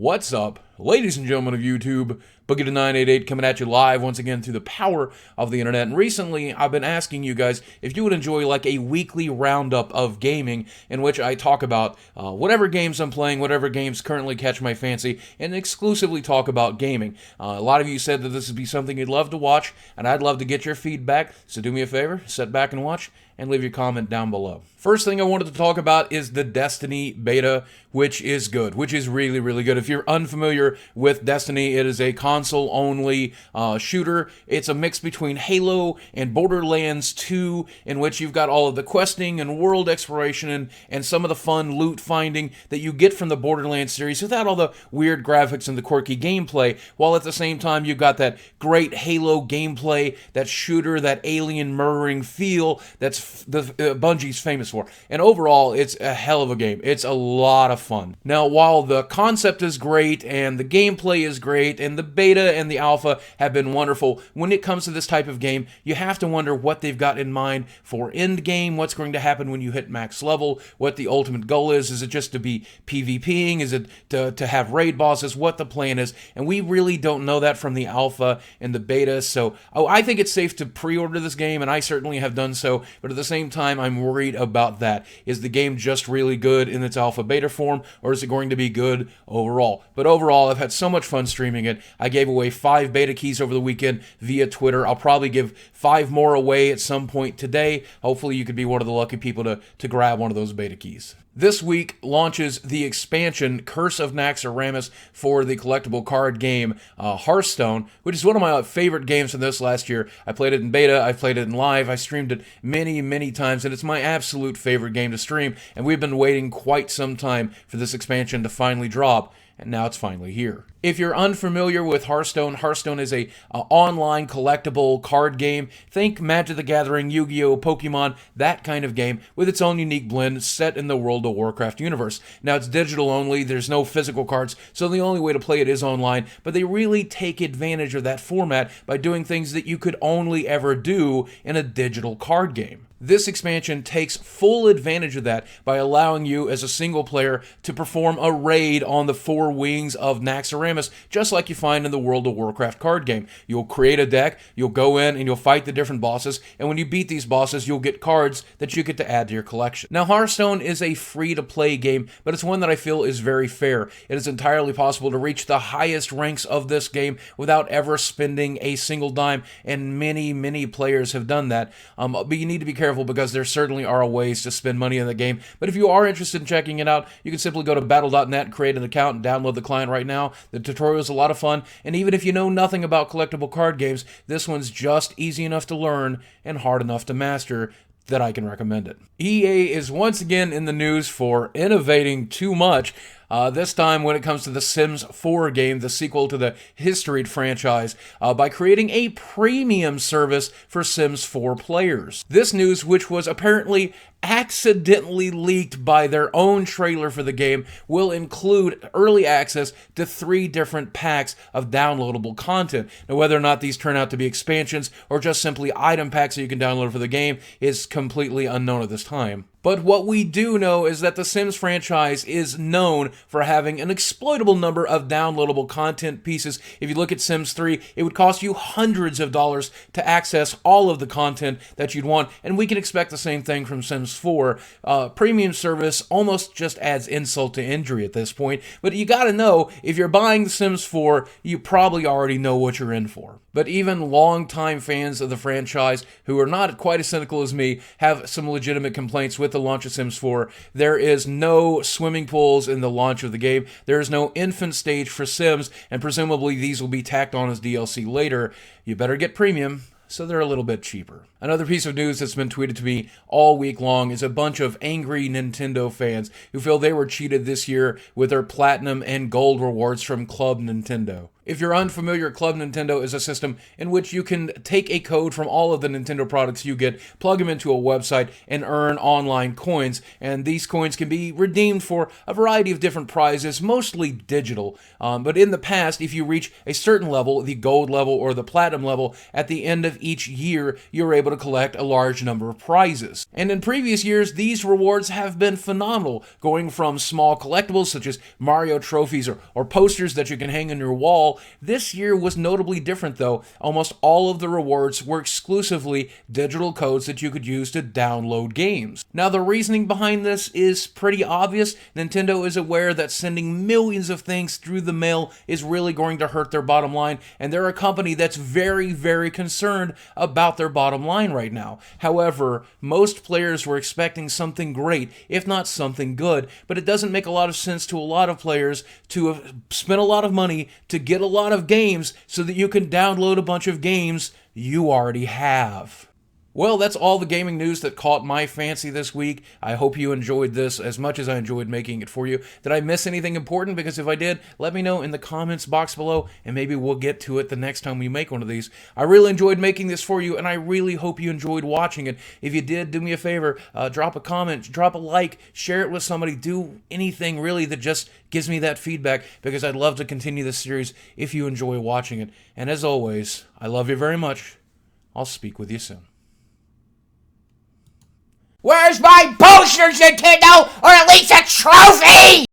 What's up, ladies and gentlemen of YouTube? Boogie988 coming at you live once again through the power of the internet. And recently, I've been asking you guys if you would enjoy like a weekly roundup of gaming in which I talk about whatever games I'm playing, whatever games currently catch my fancy, and exclusively talk about gaming. A lot of you said that this would be something you'd love to watch, and I'd love to get your feedback. So do me a favor, sit back and watch, and leave your comment down below. First thing I wanted to talk about is the Destiny beta, which is good, which is really, really good. If you're unfamiliar with Destiny, it is a console-only shooter. It's a mix between Halo and Borderlands 2, in which you've got all of the questing and world exploration and some of the fun loot finding that you get from the Borderlands series without all the weird graphics and the quirky gameplay, while at the same time you've got that great Halo gameplay, that shooter, that alien murdering feel that's Bungie's famous for. And overall, it's a hell of a game. It's a lot of fun. Now, while the concept is great and the gameplay is great and the beta and the alpha have been wonderful, when it comes to this type of game, you have to wonder what they've got in mind for end game, what's going to happen when you hit max level, what the ultimate goal is. Is it just to be PvPing? Is it to have raid bosses? What the plan is? And we really don't know that from the alpha and the beta, so I think it's safe to pre-order this game, and I certainly have done so, but at the same time, I'm worried about that. Is the game just really good in its alpha beta form, or is it going to be good overall? But overall, I've had so much fun streaming it. I gave away 5 beta keys over the weekend via Twitter. I'll probably give 5 more away at some point today. Hopefully you could be one of the lucky people to grab one of those beta keys. This week launches the expansion Curse of Naxxramas for the collectible card game Hearthstone, which is one of my favorite games from this last year. I played it in beta, I played it in live, I streamed it many, many times, and it's my absolute favorite game to stream, and we've been waiting quite some time for this expansion to finally drop, and now it's finally here. If you're unfamiliar with Hearthstone, Hearthstone is a online collectible card game. Think Magic the Gathering, Yu-Gi-Oh!, Pokemon, that kind of game, with its own unique blend set in the World of Warcraft universe. Now, it's digital only, there's no physical cards, so the only way to play it is online, but they really take advantage of that format by doing things that you could only ever do in a digital card game. This expansion takes full advantage of that by allowing you as a single player to perform a raid on the 4 wings of Naxxramas, just like you find in the World of Warcraft card game. You'll create a deck, you'll go in and you'll fight the different bosses, and when you beat these bosses, you'll get cards that you get to add to your collection. Now, Hearthstone is a free-to-play game, but it's one that I feel is very fair. It is entirely possible to reach the highest ranks of this game without ever spending a single dime, and many, many players have done that. But you need to be careful because there certainly are ways to spend money in the game. But if you are interested in checking it out, you can simply go to battle.net, create an account, and download the client right now. The tutorial is a lot of fun, and even if you know nothing about collectible card games, this one's just easy enough to learn and hard enough to master that I can recommend it. EA is once again in the news for innovating too much. This time when it comes to the Sims 4 game, the sequel to the History franchise, by creating a premium service for Sims 4 players. This news, which was apparently accidentally leaked by their own trailer for the game, will include early access to 3 different packs of downloadable content. Now, whether or not these turn out to be expansions or just simply item packs that you can download for the game is completely unknown at this time. But what we do know is that the Sims franchise is known for having an exploitable number of downloadable content pieces. If you look at Sims 3, it would cost you hundreds of dollars to access all of the content that you'd want, and we can expect the same thing from Sims 4. Premium service almost just adds insult to injury at this point, but you gotta know, if you're buying The Sims 4, you probably already know what you're in for. But even longtime fans of the franchise, who are not quite as cynical as me, have some legitimate complaints with the launch of Sims 4. There is no swimming pools in the launch of the game. There is no infant stage for Sims, and presumably these will be tacked on as DLC later. You better get premium, so they're a little bit cheaper. Another piece of news that's been tweeted to me all week long is a bunch of angry Nintendo fans who feel they were cheated this year with their Platinum and Gold rewards from Club Nintendo. If you're unfamiliar, Club Nintendo is a system in which you can take a code from all of the Nintendo products you get, plug them into a website, and earn online coins. And these coins can be redeemed for a variety of different prizes, mostly digital. But in the past, if you reach a certain level, the gold level or the platinum level, at the end of each year, you're able to collect a large number of prizes. And in previous years, these rewards have been phenomenal, going from small collectibles such as Mario trophies or posters that you can hang on your wall. This year was notably different though. Almost all of the rewards were exclusively digital codes that you could use to download games. Now the reasoning behind this is pretty obvious. Nintendo is aware that sending millions of things through the mail is really going to hurt their bottom line, and they're a company that's very, very concerned about their bottom line right now. However, most players were expecting something great, if not something good, but it doesn't make a lot of sense to a lot of players to have spent a lot of money to get a lot of games so that you can download a bunch of games you already have. Well, that's all the gaming news that caught my fancy this week. I hope you enjoyed this as much as I enjoyed making it for you. Did I miss anything important? Because if I did, let me know in the comments box below, and maybe we'll get to it the next time we make one of these. I really enjoyed making this for you, and I really hope you enjoyed watching it. If you did, do me a favor, drop a comment, drop a like, share it with somebody, do anything really that just gives me that feedback, because I'd love to continue this series if you enjoy watching it. And as always, I love you very much. I'll speak with you soon. Where's my posters, Nintendo? Or at least a trophy?